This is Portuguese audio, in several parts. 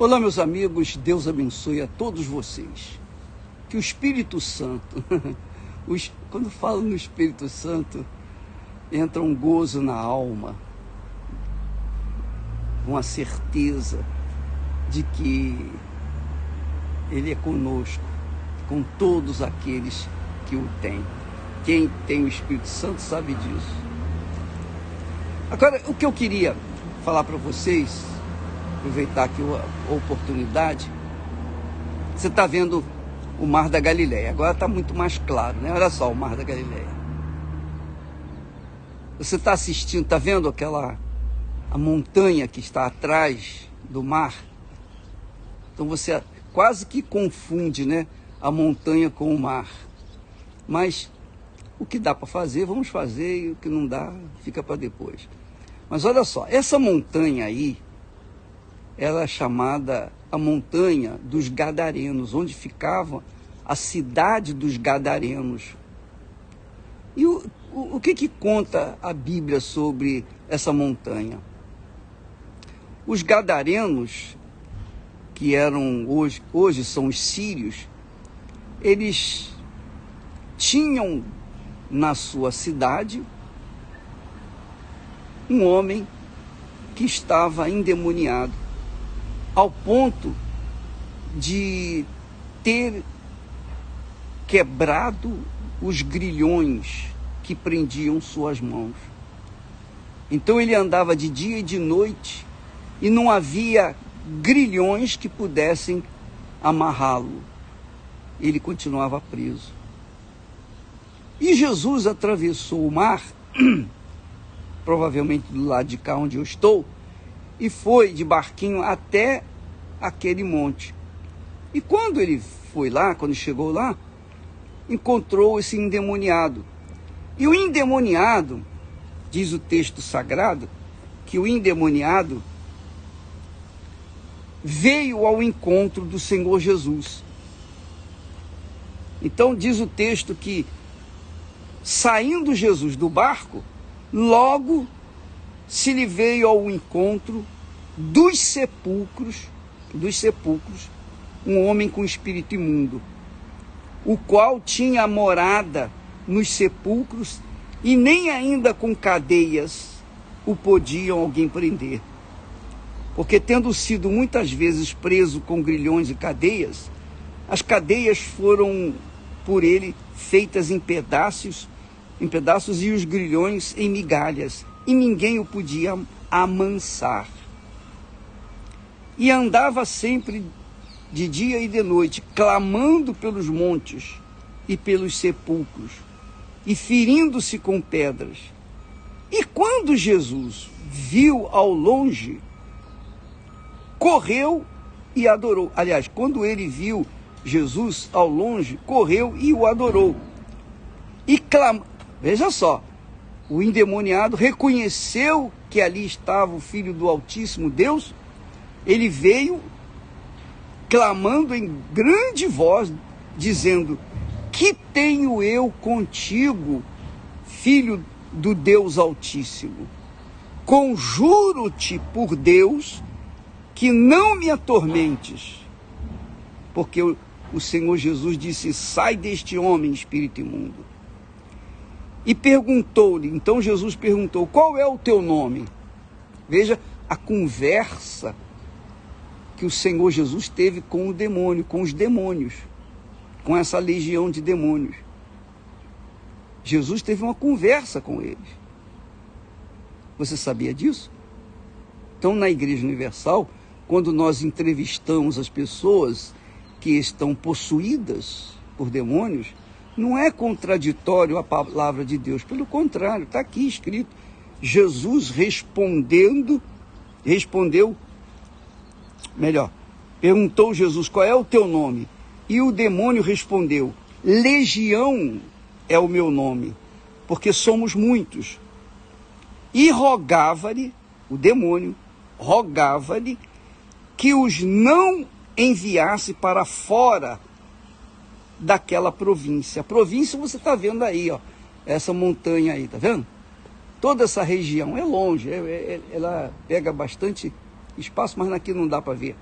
Olá, meus amigos, Deus abençoe a todos vocês. Que o Espírito Santo, quando falo no Espírito Santo, entra um gozo na alma, uma certeza de que Ele é conosco, com todos aqueles que o têm. Quem tem o Espírito Santo sabe disso. Agora, o que eu queria falar para vocês, aproveitar aqui a oportunidade, você está vendo o Mar da Galileia, agora está muito mais claro, né? Olha só o Mar da Galileia. Você está assistindo, está vendo a montanha que está atrás do mar? Então você quase que confunde, né, a montanha com o mar. Mas o que dá para fazer, vamos fazer, e o que não dá, fica para depois. Mas olha só, essa montanha aí, ela é chamada a montanha dos Gadarenos, onde ficava a cidade dos Gadarenos. E o que conta a Bíblia sobre essa montanha? Os Gadarenos, que eram hoje são os sírios, eles tinham na sua cidade um homem que estava endemoniado, ao ponto de ter quebrado os grilhões que prendiam suas mãos. Então ele andava de dia e de noite e não havia grilhões que pudessem amarrá-lo. Ele continuava preso. E Jesus atravessou o mar, provavelmente do lado de cá onde eu estou, e foi de barquinho até aquele monte. E quando ele foi lá, quando chegou lá, encontrou esse endemoniado. E o endemoniado, diz o texto sagrado, que o endemoniado veio ao encontro do Senhor Jesus. Então diz o texto que, saindo Jesus do barco, logo se lhe veio ao encontro dos sepulcros, um homem com espírito imundo, o qual tinha morada nos sepulcros e nem ainda com cadeias o podiam alguém prender. Porque tendo sido muitas vezes preso com grilhões e cadeias, as cadeias foram por ele feitas em pedaços e os grilhões em migalhas, e ninguém o podia amansar. E andava sempre de dia e de noite, clamando pelos montes e pelos sepulcros, e ferindo-se com pedras. E quando Jesus viu ao longe, correu e adorou. Aliás, quando ele viu Jesus ao longe, correu e o adorou. E clamou. Veja só, o endemoniado reconheceu que ali estava o Filho do Altíssimo Deus. Ele veio clamando em grande voz, dizendo: que tenho eu contigo, Filho do Deus Altíssimo? Conjuro-te por Deus que não me atormentes. Porque o Senhor Jesus disse: sai deste homem, espírito imundo. E perguntou-lhe, então Jesus perguntou: qual é o teu nome? Veja a conversa que o Senhor Jesus teve com o demônio, com os demônios, com essa legião de demônios. Jesus teve uma conversa com eles. Você sabia disso? Então, na Igreja Universal, quando nós entrevistamos as pessoas que estão possuídas por demônios, não é contraditório a palavra de Deus, pelo contrário, está aqui escrito. Jesus perguntou Jesus: qual é o teu nome? E o demônio respondeu: Legião é o meu nome, porque somos muitos. E rogava-lhe, o demônio rogava-lhe, que os não enviasse para fora daquela província. A província você está vendo aí, ó, essa montanha aí, tá vendo? Toda essa região é longe, ela pega bastante espaço, mas aqui não dá para ver.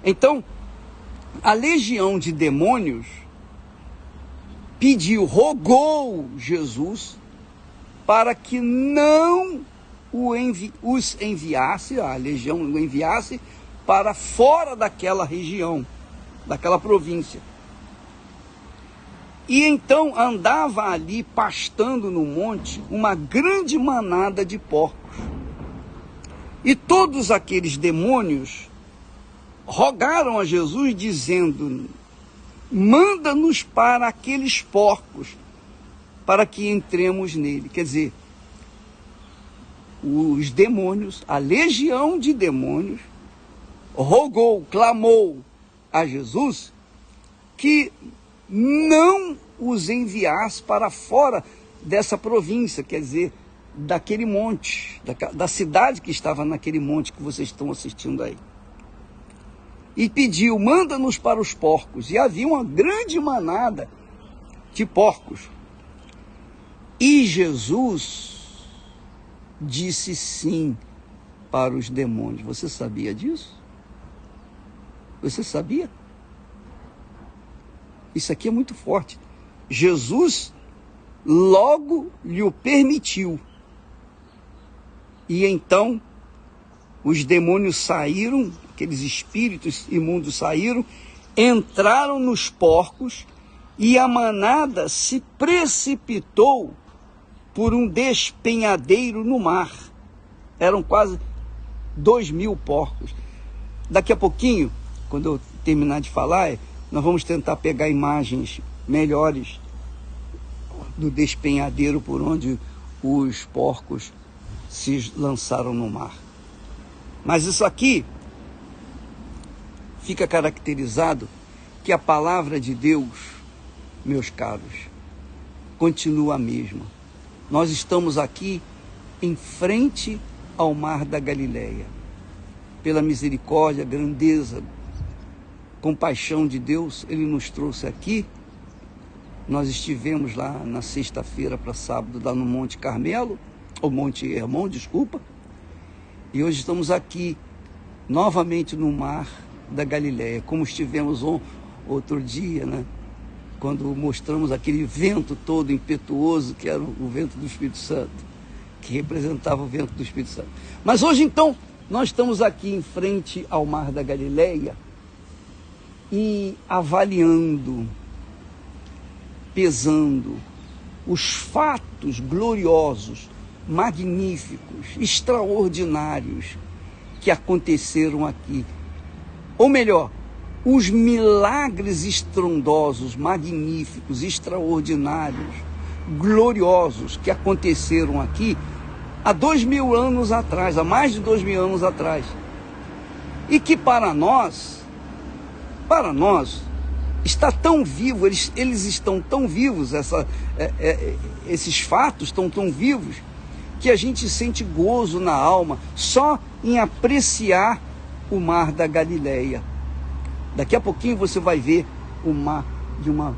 Então, a legião de demônios rogou Jesus para que não os enviasse, a legião o enviasse para fora daquela região, daquela província. E então andava ali pastando no monte uma grande manada de porcos. E todos aqueles demônios rogaram a Jesus dizendo: manda-nos para aqueles porcos, para que entremos nele. Quer dizer, os demônios, a legião de demônios, rogou, clamou a Jesus que não os enviasse para fora dessa província, quer dizer, daquele monte, da cidade que estava naquele monte que vocês estão assistindo aí. E pediu: manda-nos para os porcos. E havia uma grande manada de porcos. E Jesus disse sim para os demônios. Você sabia disso? Você sabia? Isso aqui é muito forte. Jesus logo lhe o permitiu. E então os demônios saíram, aqueles espíritos imundos saíram, entraram nos porcos e a manada se precipitou por um despenhadeiro no mar. Eram quase 2.000 porcos. Daqui a pouquinho, quando eu terminar de falar, nós vamos tentar pegar imagens melhores do despenhadeiro por onde os porcos se lançaram no mar. Mas isso aqui fica caracterizado que a palavra de Deus, meus caros, continua a mesma. Nós estamos aqui em frente ao mar da Galileia. Pela misericórdia, grandeza, compaixão de Deus, Ele nos trouxe aqui. Nós estivemos lá na sexta-feira para sábado, lá no Monte Carmelo, ou Monte Hermon, desculpa. E hoje estamos aqui, novamente no mar da Galileia, como estivemos outro dia, né? Quando mostramos aquele vento todo impetuoso, que era o vento do Espírito Santo, que representava o vento do Espírito Santo. Mas hoje, então, nós estamos aqui em frente ao mar da Galileia e avaliando, pesando os fatos gloriosos, magníficos, extraordinários que aconteceram aqui. Ou melhor, os milagres estrondosos, magníficos, extraordinários, gloriosos que aconteceram aqui há 2.000 anos atrás, há mais de 2.000 anos atrás. E que para nós, está tão vivo, eles estão tão vivos, esses fatos estão tão vivos, que a gente sente gozo na alma só em apreciar o mar da Galileia. Daqui a pouquinho você vai ver o mar de uma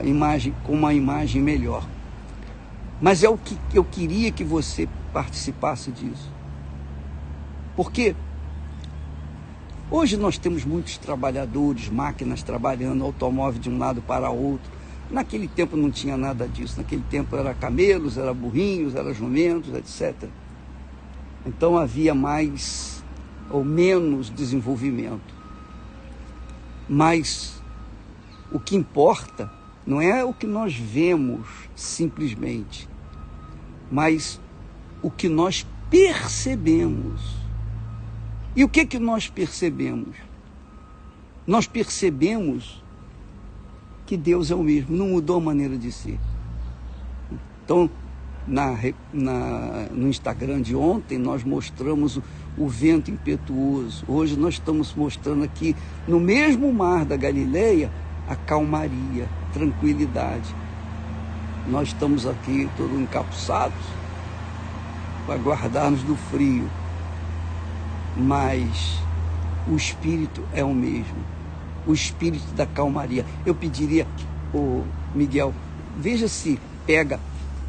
imagem, com uma imagem melhor. Mas é o que eu queria que você participasse disso. Porque hoje nós temos muitos trabalhadores, máquinas trabalhando, automóvel de um lado para outro. Naquele tempo não tinha nada disso. Naquele tempo era camelos, era burrinhos, era jumentos, etc. Então havia mais ou menos desenvolvimento. Mas o que importa não é o que nós vemos simplesmente, mas o que nós percebemos. E o que nós percebemos? Nós percebemos que Deus é o mesmo, não mudou a maneira de ser. Então, no Instagram de ontem, nós mostramos o vento impetuoso. Hoje nós estamos mostrando aqui, no mesmo mar da Galileia, a calmaria, tranquilidade. Nós estamos aqui todos encapuçados para guardar-nos do frio. Mas o Espírito é o mesmo. O Espírito da calmaria. Eu pediria, Miguel, veja se pega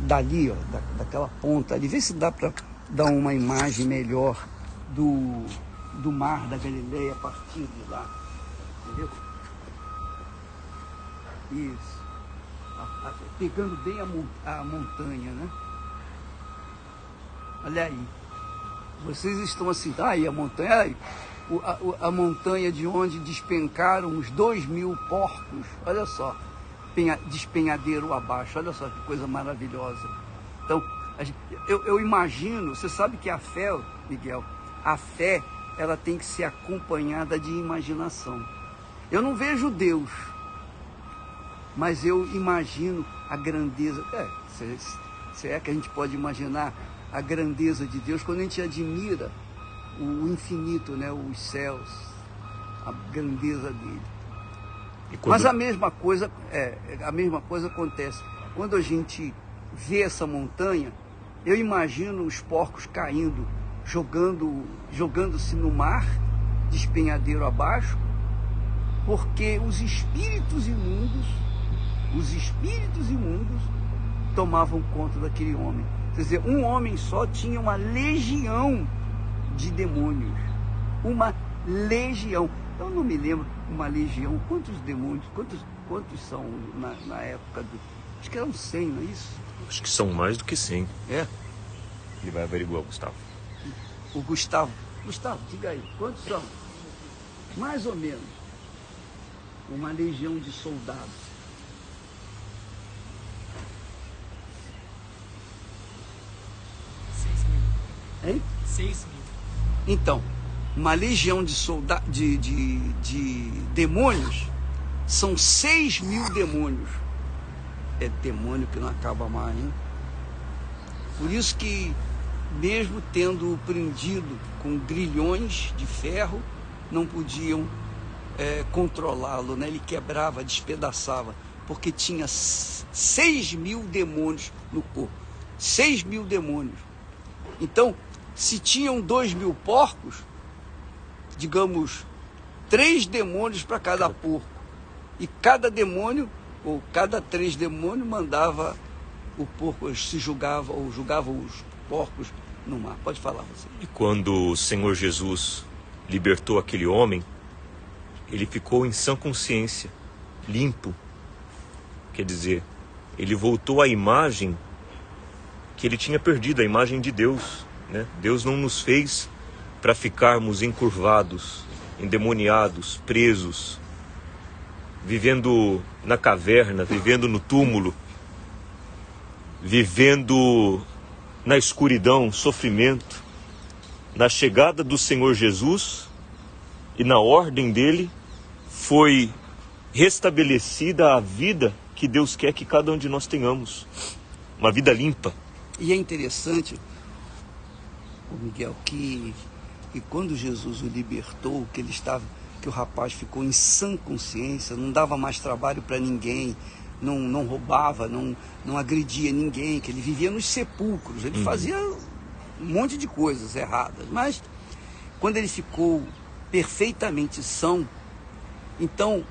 dali, ó, daquela ponta ali, vê se dá para dar uma imagem melhor do mar da Galileia partindo de lá. Entendeu? Isso. Pegando bem a montanha, né? Olha aí. Vocês estão assim, aí a montanha, aí, a montanha de onde despencaram os 2.000 porcos, olha só, despenhadeiro abaixo, olha só que coisa maravilhosa. Então, eu imagino, você sabe que a fé, Miguel, a fé, ela tem que ser acompanhada de imaginação. Eu não vejo Deus, mas eu imagino a grandeza, se é que a gente pode imaginar a grandeza de Deus quando a gente admira o infinito, né, os céus, a grandeza dele. Mas a mesma coisa acontece quando a gente vê essa montanha. Eu imagino os porcos caindo, jogando-se no mar, despenhadeiro abaixo, porque os espíritos imundos tomavam conta daquele homem. Quer dizer, um homem só tinha uma legião de demônios. Uma legião. Eu não me lembro, uma legião, quantos demônios, quantos são na época do... Acho que eram 100, não é isso? Acho que são mais do que 100. É? Ele vai averiguar, Gustavo. O Gustavo, diga aí, quantos são? Mais ou menos. Uma legião de soldados. 6.000. Hein? 6.000. Então, uma legião de demônios são 6.000 demônios. É demônio que não acaba mais, hein? Por isso que, mesmo tendo prendido com grilhões de ferro, não podiam controlá-lo, né? Ele quebrava, despedaçava, porque tinha 6.000 demônios no corpo. 6.000 demônios. Então, se tinham 2.000 porcos, digamos, 3 demônios para cada porco. E cada demônio, ou cada 3 demônios, mandava o porco, julgava os porcos no mar. Pode falar você. E quando o Senhor Jesus libertou aquele homem, ele ficou em sã consciência, limpo. Quer dizer, ele voltou à imagem que ele tinha perdido, a imagem de Deus, né? Deus não nos fez para ficarmos encurvados, endemoniados, presos, vivendo na caverna, vivendo no túmulo, vivendo na escuridão, sofrimento. Na chegada do Senhor Jesus e na ordem dele, foi restabelecida a vida que Deus quer que cada um de nós tenhamos. Uma vida limpa. E é interessante, Miguel, que quando Jesus o libertou, que o rapaz ficou em sã consciência, não dava mais trabalho para ninguém, não roubava, não agredia ninguém, que ele vivia nos sepulcros, ele fazia um monte de coisas erradas, mas quando ele ficou perfeitamente são, então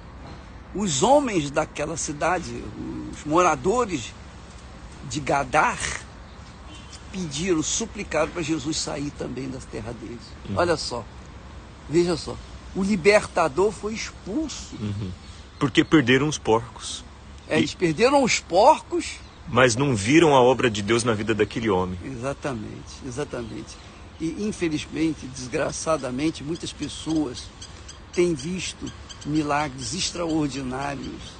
os homens daquela cidade, os moradores de Gadar, pediram, suplicaram para Jesus sair também da terra deles. Olha só, veja só, o libertador foi expulso. Porque perderam os porcos. Eles perderam os porcos, mas não viram a obra de Deus na vida daquele homem. Exatamente. E infelizmente, desgraçadamente, muitas pessoas têm visto milagres extraordinários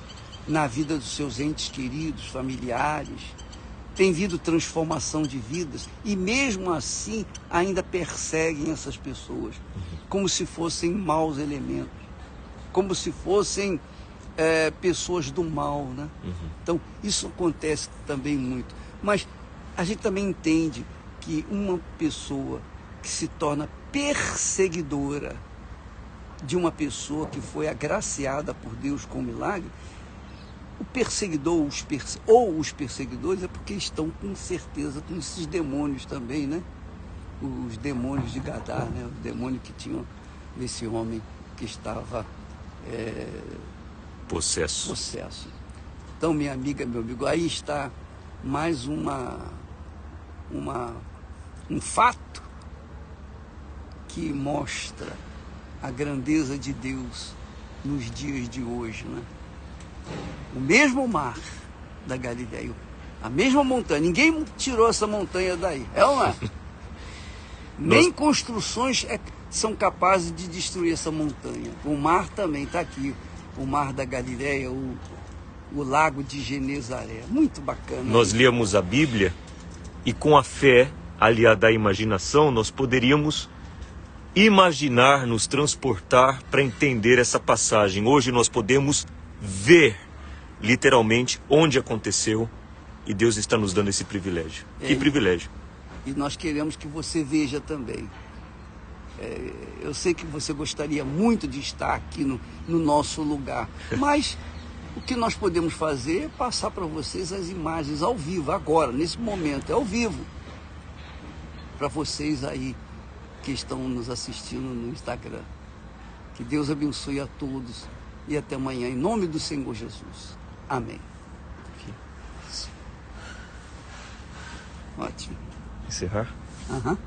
na vida dos seus entes queridos, familiares, têm visto transformação de vidas e mesmo assim ainda perseguem essas pessoas, como se fossem maus elementos, como se fossem pessoas do mal, né? Então, isso acontece também muito. Mas a gente também entende que uma pessoa que se torna perseguidora de uma pessoa que foi agraciada por Deus com milagre, o perseguidor ou os perseguidores é porque estão com certeza com esses demônios também, né? Os demônios de Gadar, né? O demônio que tinha nesse homem que estava possesso. Então, minha amiga, meu amigo, aí está mais um fato que mostra a grandeza de Deus nos dias de hoje, né? O mesmo mar da Galileia, a mesma montanha, ninguém tirou essa montanha daí, é ou não é? Nem construções são capazes de destruir essa montanha. O mar também está aqui, o mar da Galileia, o lago de Genezaré, muito bacana. Nós líamos a Bíblia e com a fé aliada à imaginação, nós poderíamos imaginar, nos transportar para entender essa passagem. Hoje nós podemos ver, literalmente, onde aconteceu, e Deus está nos dando esse privilégio. Que privilégio! E nós queremos que você veja também. Eu sei que você gostaria muito de estar aqui no nosso lugar, mas o que nós podemos fazer é passar para vocês as imagens ao vivo, agora, nesse momento, é ao vivo. Para vocês aí que estão nos assistindo no Instagram. Que Deus abençoe a todos e até amanhã, em nome do Senhor Jesus. Amém. Ótimo. Encerrar? Aham.